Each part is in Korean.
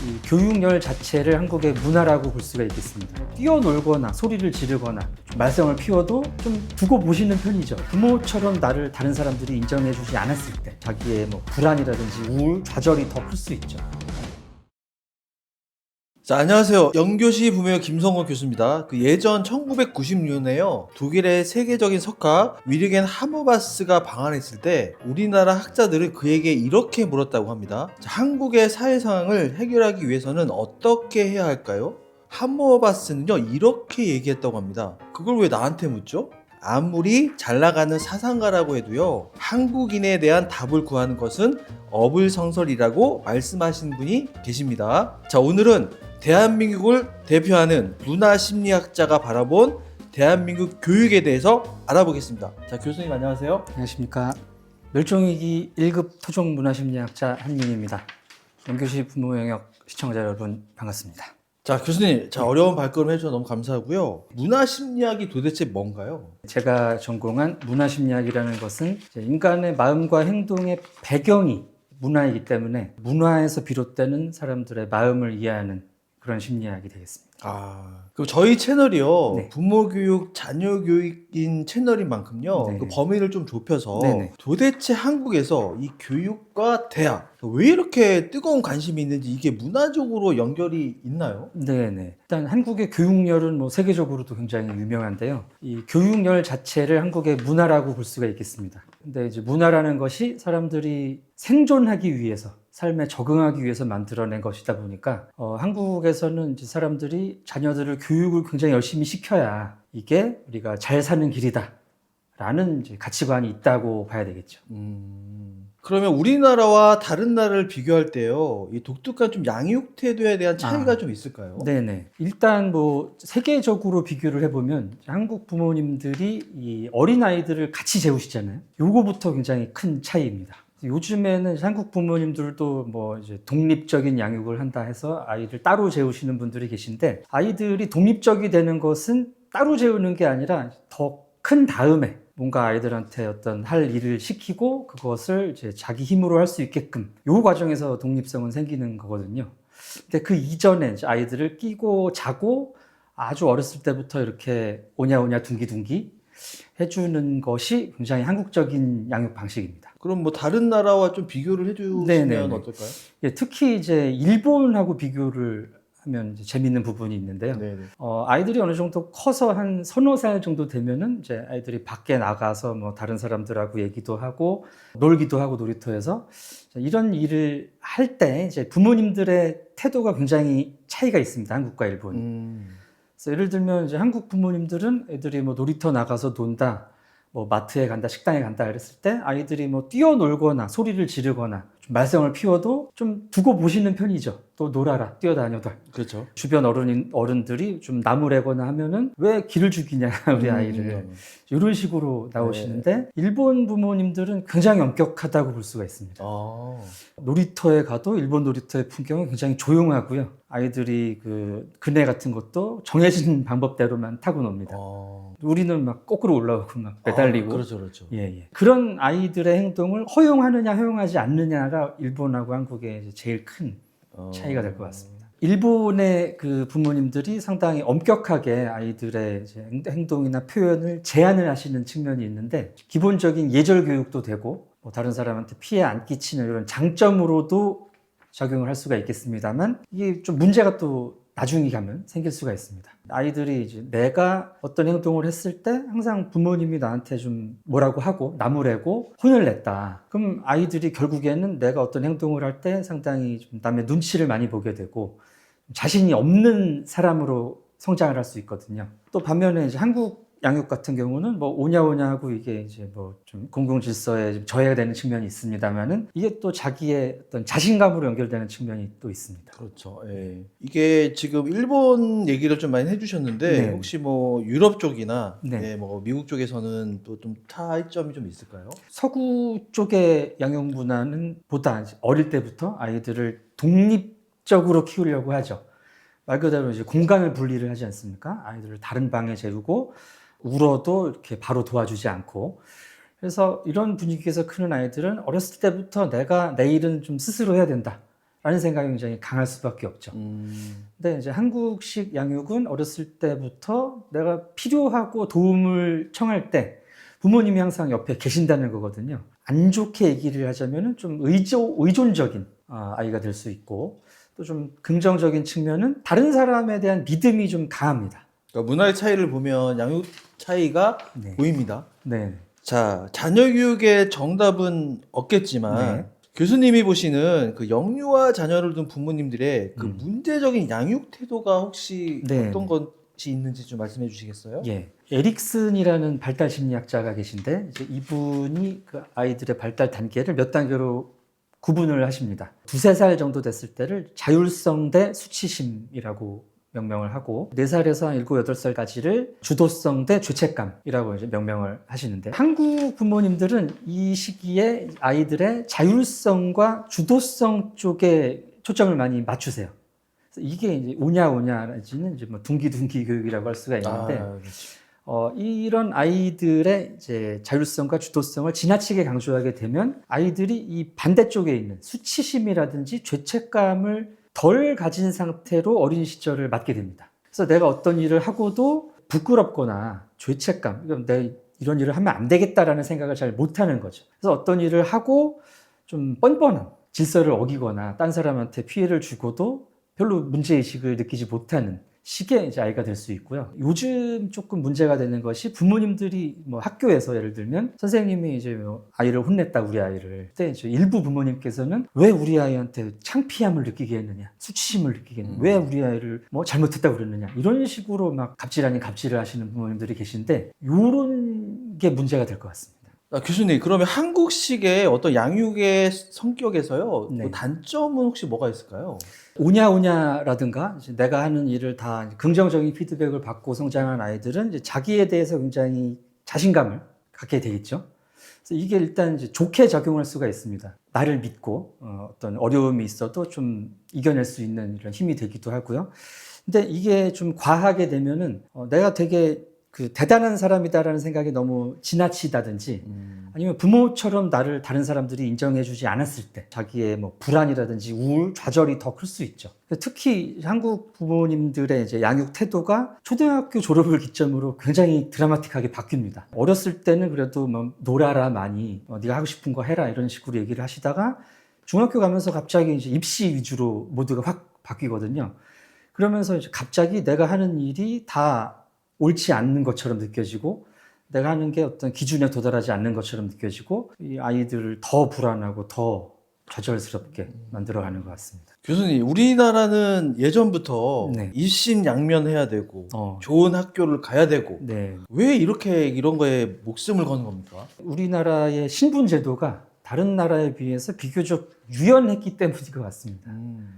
이 교육열 자체를 한국의 문화라고 볼 수가 있겠습니다. 뛰어놀거나 소리를 지르거나 좀 말썽을 피워도 좀 두고 보시는 편이죠. 부모처럼 나를 다른 사람들이 인정해주지 않았을 때 자기의 불안이라든지 우울, 좌절이 더 클 수 있죠. 자, 안녕하세요. 영교시 부메어 김성호 교수입니다. 예전 1996년에요. 독일의 세계적인 석학 위르겐 하머바스가 방한했을 때 우리나라 학자들은 그에게 이렇게 물었다고 합니다. 자, 한국의 사회 상황을 해결하기 위해서는 어떻게 해야 할까요? 하머바스는요, 이렇게 얘기했다고 합니다. 그걸 왜 나한테 묻죠? 아무리 잘 나가는 사상가라고 해도요, 한국인에 대한 답을 구하는 것은 어불성설이라고 말씀하신 분이 계십니다. 자, 오늘은 대한민국을 대표하는 문화심리학자가 바라본 대한민국 교육에 대해서 알아보겠습니다. 자, 교수님 안녕하세요. 안녕하십니까. 멸종위기 1급 토종문화심리학자 한민입니다. 영교시 부모영역 시청자 여러분 반갑습니다. 자, 교수님, 어려운 발걸음 해주셔서 너무 감사하고요. 문화심리학이 도대체 뭔가요? 제가 전공한 문화심리학이라는 것은 인간의 마음과 행동의 배경이 문화이기 때문에 문화에서 비롯되는 사람들의 마음을 이해하는 그런 심리학이 되겠습니다. 그럼 저희 채널이요, 네. 부모 교육, 자녀 교육인 채널인 만큼요, 네. 그 범위를 좀 좁혀서 네네. 도대체 한국에서 이 교육과 대학 왜 이렇게 뜨거운 관심이 있는지, 이게 문화적으로 연결이 있나요? 네네. 일단 한국의 교육열은 세계적으로도 굉장히 유명한데요. 이 교육열 자체를 한국의 문화라고 볼 수가 있겠습니다. 근데 이제 문화라는 것이 사람들이 생존하기 위해서, 삶에 적응하기 위해서 만들어낸 것이다 보니까 한국에서는 이제 사람들이 자녀들을 교육을 굉장히 열심히 시켜야 이게 우리가 잘 사는 길이다라는 이제 가치관이 있다고 봐야 되겠죠. 그러면 우리나라와 다른 나라를 비교할 때요, 이 독특한 좀 양육 태도에 대한 차이가 좀 있을까요? 네네. 일단 세계적으로 비교를 해보면 한국 부모님들이 이 어린아이들을 같이 재우시잖아요. 요거부터 굉장히 큰 차이입니다. 요즘에는 한국 부모님들도 이제 독립적인 양육을 한다 해서 아이를 따로 재우시는 분들이 계신데, 아이들이 독립적이 되는 것은 따로 재우는 게 아니라 더 큰 다음에 뭔가 아이들한테 어떤 할 일을 시키고 그것을 이제 자기 힘으로 할 수 있게끔 요 과정에서 독립성은 생기는 거거든요. 근데 그 이전에 이제 아이들을 끼고 자고 아주 어렸을 때부터 이렇게 오냐오냐 둥기둥기 해주는 것이 굉장히 한국적인 양육 방식입니다. 그럼 다른 나라와 좀 비교를 해주시면 네네네. 어떨까요? 예, 특히 이제 일본하고 비교를 하면 이제 재밌는 부분이 있는데요. 네네. 아이들이 어느 정도 커서 한 서너 살 정도 되면은 이제 아이들이 밖에 나가서 다른 사람들하고 얘기도 하고 놀기도 하고 놀이터에서 이런 일을 할 때 이제 부모님들의 태도가 굉장히 차이가 있습니다. 한국과 일본. 그래서 예를 들면 이제 한국 부모님들은 애들이 놀이터 나가서 논다, 마트에 간다, 식당에 간다 그랬을 때 아이들이 뛰어놀거나 소리를 지르거나 좀 말썽을 피워도 좀 두고 보시는 편이죠. 또 놀아라, 뛰어다녀도. 그렇죠. 주변 어른들이 좀 나무래거나 하면은 왜 길을 죽이냐 우리 아이를, 이런 식으로 나오시는데, 일본 부모님들은 굉장히 엄격하다고 볼 수가 있습니다. 놀이터에 가도 일본 놀이터의 풍경은 굉장히 조용하고요. 아이들이 그네 같은 것도 정해진 방법대로만 타고 놉니다. 우리는 막 거꾸로 올라가고 막 매달리고. 그렇죠. 예. 그런 아이들의 행동을 허용하느냐 허용하지 않느냐가 일본하고 한국의 이제 제일 큰 차이가 될 것 같습니다. 일본의 부모님들이 상당히 엄격하게 아이들의 이제 행동이나 표현을 제한을 하시는 측면이 있는데, 기본적인 예절 교육도 되고 다른 사람한테 피해 안 끼치는 이런 장점으로도 작용을 할 수가 있겠습니다만, 이게 좀 문제가 또 나중에 가면 생길 수가 있습니다. 아이들이 이제 내가 어떤 행동을 했을 때 항상 부모님이 나한테 좀 뭐라고 하고 나무래고 혼을 냈다. 그럼 아이들이 결국에는 내가 어떤 행동을 할 때 상당히 좀 남의 눈치를 많이 보게 되고 자신이 없는 사람으로 성장을 할 수 있거든요. 또 반면에 이제 한국 양육 같은 경우는 오냐오냐 하고 이게 이제 좀 공공 질서에 좀 저해가 되는 측면이 있습니다만은, 이게 또 자기의 어떤 자신감으로 연결되는 측면이 또 있습니다. 그렇죠. 예. 이게 지금 일본 얘기를 좀 많이 해주셨는데, 네. 혹시 유럽 쪽이나 네. 미국 쪽에서는 또 좀 차이점이 좀 있을까요? 서구 쪽의 양육 문화는 보다 어릴 때부터 아이들을 독립적으로 키우려고 하죠. 말 그대로 이제 공간을 분리를 하지 않습니까? 아이들을 다른 방에 재우고 울어도 이렇게 바로 도와주지 않고. 그래서 이런 분위기에서 크는 아이들은 어렸을 때부터 내가 내 일은 좀 스스로 해야 된다 라는 생각이 굉장히 강할 수밖에 없죠. 근데 이제 한국식 양육은 어렸을 때부터 내가 필요하고 도움을 청할 때 부모님이 항상 옆에 계신다는 거거든요. 안 좋게 얘기를 하자면은 좀 의존적인 아이가 될 수 있고, 또 좀 긍정적인 측면은 다른 사람에 대한 믿음이 좀 강합니다. 그러니까 문화의 차이를 보면 양육 차이가 네. 보입니다. 네. 자, 자녀 교육의 정답은 없겠지만 네. 교수님이 보시는 그 영유아 자녀를 둔 부모님들의 그 음. 문제적인 양육 태도가 혹시 네. 어떤 것이 있는지 좀 말씀해 주시겠어요? 예. 에릭슨이라는 발달 심리학자가 계신데, 이제 이분이 그 아이들의 발달 단계를 몇 단계로 구분을 하십니다. 2~3살 정도 됐을 때를 자율성 대 수치심이라고 명명을 하고, 4살에서 7, 8살까지를 주도성 대 죄책감이라고 이제 명명을 하시는데, 한국 부모님들은 이 시기에 아이들의 자율성과 주도성 쪽에 초점을 많이 맞추세요. 그래서 이게 이제 오냐오냐라지는 이제 뭐 둥기둥기 교육이라고 할 수가 있는데, 그렇죠. 이런 아이들의 이제 자율성과 주도성을 지나치게 강조하게 되면 아이들이 이 반대쪽에 있는 수치심이라든지 죄책감을 덜 가진 상태로 어린 시절을 맞게 됩니다. 그래서 내가 어떤 일을 하고도 부끄럽거나 죄책감, 내가 이런 일을 하면 안 되겠다라는 생각을 잘 못하는 거죠. 그래서 어떤 일을 하고 좀 뻔뻔한 질서를 어기거나 딴 사람한테 피해를 주고도 별로 문제의식을 느끼지 못하는 식의 이제 아이가 될 수 있고요. 요즘 조금 문제가 되는 것이, 부모님들이 뭐 학교에서 예를 들면 선생님이 이제 뭐 아이를 혼냈다, 우리 아이를. 그때 이제 일부 부모님께서는 왜 우리 아이한테 창피함을 느끼게 했느냐, 수치심을 느끼게 했느냐, 왜 우리 아이를 뭐 잘못했다고 그랬느냐, 이런 식으로 막 갑질 아닌 갑질을 하시는 부모님들이 계신데, 요런 게 문제가 될 것 같습니다. 교수님, 그러면 한국식의 어떤 양육의 성격에서요, 네. 그 단점은 혹시 뭐가 있을까요? 오냐오냐라든가 이제 내가 하는 일을 다 긍정적인 피드백을 받고 성장한 아이들은 이제 자기에 대해서 굉장히 자신감을 갖게 되겠죠. 그래서 이게 일단 이제 좋게 작용할 수가 있습니다. 나를 믿고 어떤 어려움이 있어도 좀 이겨낼 수 있는 이런 힘이 되기도 하고요. 근데 이게 좀 과하게 되면은 내가 되게 그 대단한 사람이다라는 생각이 너무 지나치다든지, 아니면 부모처럼 나를 다른 사람들이 인정해주지 않았을 때 자기의 뭐 불안이라든지 우울, 좌절이 더 클 수 있죠. 특히 한국 부모님들의 이제 양육 태도가 초등학교 졸업을 기점으로 굉장히 드라마틱하게 바뀝니다. 어렸을 때는 그래도 뭐 놀아라 많이, 네가 하고 싶은 거 해라 이런 식으로 얘기를 하시다가 중학교 가면서 갑자기 이제 입시 위주로 모두가 확 바뀌거든요. 그러면서 이제 갑자기 내가 하는 일이 다 옳지 않는 것처럼 느껴지고, 내가 하는 게 어떤 기준에 도달하지 않는 것처럼 느껴지고, 이 아이들을 더 불안하고 더 좌절스럽게 만들어가는 것 같습니다. 교수님, 우리나라는 예전부터 네. 입신양면해야 되고 어. 좋은 학교를 가야 되고, 네. 왜 이렇게 이런 거에 목숨을 거는 겁니까? 우리나라의 신분 제도가 다른 나라에 비해서 비교적 유연했기 때문인 것 같습니다.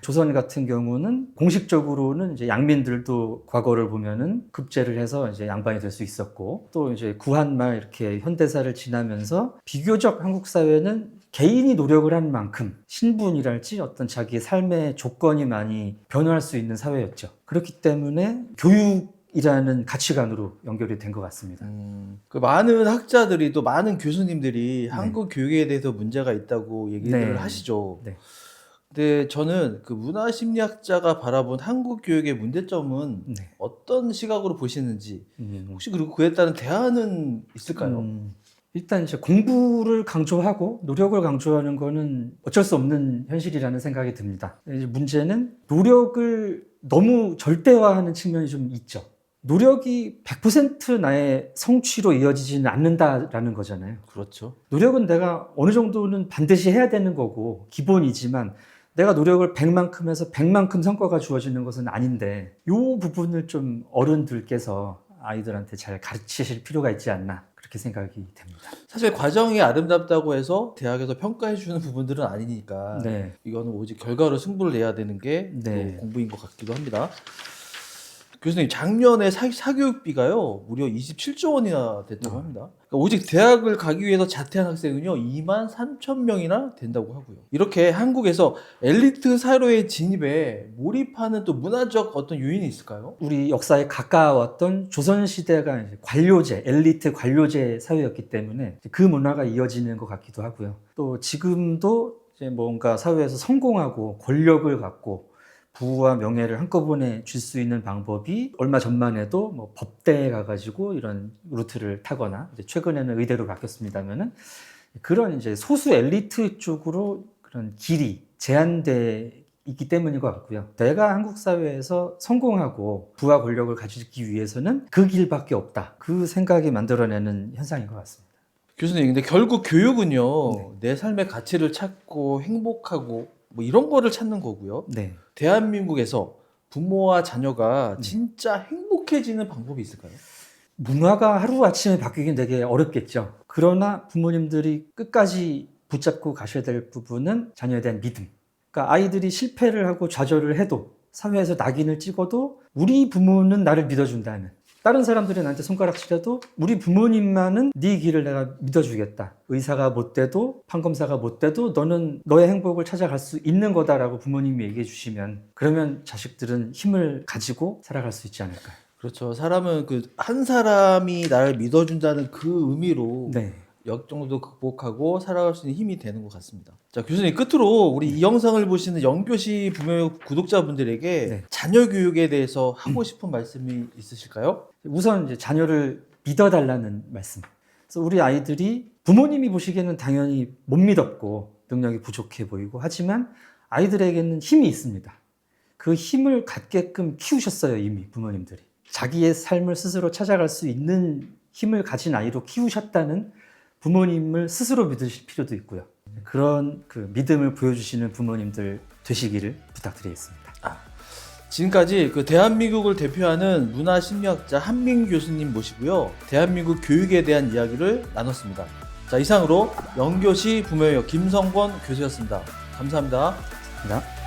조선 같은 경우는 공식적으로는 이제 양민들도 과거를 보면은 급제를 해서 이제 양반이 될 수 있었고, 또 이제 구한말 이렇게 현대사를 지나면서 비교적 한국 사회는 개인이 노력을 한 만큼 신분이랄지 어떤 자기의 삶의 조건이 많이 변화할 수 있는 사회였죠. 그렇기 때문에 교육이라는 가치관으로 연결이 된 것 같습니다. 그 많은 학자들이, 또 많은 교수님들이 한국 교육에 대해서 문제가 있다고 얘기를 하시죠. 네. 근데 저는 그 문화심리학자가 바라본 한국 교육의 문제점은 어떤 시각으로 보시는지, 혹시 그리고 그에 따른 대안은 있을까요? 일단 이제 공부를 강조하고 노력을 강조하는 거는 어쩔 수 없는 현실이라는 생각이 듭니다. 이제 문제는 노력을 너무 절대화하는 측면이 좀 있죠. 노력이 100% 나의 성취로 이어지지는 않는다라는 거잖아요. 그렇죠. 노력은 내가 어느 정도는 반드시 해야 되는 거고 기본이지만, 내가 노력을 100만큼 해서 100만큼 성과가 주어지는 것은 아닌데, 이 부분을 좀 어른들께서 아이들한테 잘 가르치실 필요가 있지 않나, 그렇게 생각이 됩니다. 사실 과정이 아름답다고 해서 대학에서 평가해 주는 부분들은 아니니까 네. 이거는 오직 결과로 승부를 내야 되는 게 네. 공부인 것 같기도 합니다. 교수님, 작년에 사교육비가요 무려 27조 원이나 됐다고 합니다. 그러니까 오직 대학을 가기 위해서 자퇴한 학생은요 23,000명이나 된다고 하고요. 이렇게 한국에서 엘리트 사회의 진입에 몰입하는 또 문화적 어떤 요인이 있을까요? 우리 역사에 가까웠던 조선시대가 이제 관료제, 엘리트 관료제 사회였기 때문에 그 문화가 이어지는 것 같기도 하고요. 또 지금도 이제 뭔가 사회에서 성공하고 권력을 갖고 부와 명예를 한꺼번에 줄 수 있는 방법이 얼마 전만 해도 뭐 법대에 가가지고 이런 루트를 타거나 이제 최근에는 의대로 바뀌었습니다면은 그런 이제 소수 엘리트 쪽으로 그런 길이 제한돼 있기 때문인 것 같고요. 내가 한국 사회에서 성공하고 부와 권력을 가지기 위해서는 그 길밖에 없다. 그 생각이 만들어내는 현상인 것 같습니다. 교수님, 근데 결국 교육은요, 네. 내 삶의 가치를 찾고 행복하고 뭐 이런 거를 찾는 거고요. 네. 대한민국에서 부모와 자녀가 진짜 행복해지는 방법이 있을까요? 문화가 하루아침에 바뀌긴 되게 어렵겠죠. 그러나 부모님들이 끝까지 붙잡고 가셔야 될 부분은 자녀에 대한 믿음. 그러니까 아이들이 실패를 하고 좌절을 해도 사회에서 낙인을 찍어도 우리 부모는 나를 믿어준다면 다른 사람들이 나한테 손가락질해도 우리 부모님만은 네 길을 내가 믿어주겠다. 의사가 못 돼도 판검사가 못 돼도 너는 너의 행복을 찾아갈 수 있는 거다라고 부모님이 얘기해 주시면 그러면 자식들은 힘을 가지고 살아갈 수 있지 않을까요? 그렇죠. 사람은 그 한 사람이 나를 믿어준다는 그 의미로 네. 역정도 극복하고 살아갈 수 있는 힘이 되는 것 같습니다. 자, 교수님, 끝으로 우리 이 영상을 보시는 영교시 부모 구독자분들에게 네. 자녀 교육에 대해서 하고 싶은 말씀이 있으실까요? 우선 이제 자녀를 믿어달라는 말씀. 그래서 우리 아이들이 부모님이 보시기에는 당연히 못 믿었고 능력이 부족해 보이고 하지만 아이들에게는 힘이 있습니다. 그 힘을 갖게끔 키우셨어요, 이미 부모님들이. 자기의 삶을 스스로 찾아갈 수 있는 힘을 가진 아이로 키우셨다는 부모님을 스스로 믿으실 필요도 있고요. 그런 그 믿음을 보여주시는 부모님들 되시기를 부탁드리겠습니다. 지금까지 그 대한민국을 대표하는 문화심리학자 한민 교수님 모시고요. 대한민국 교육에 대한 이야기를 나눴습니다. 자, 이상으로 영교시 부모역 김성권 교수였습니다. 감사합니다. 감사합니다.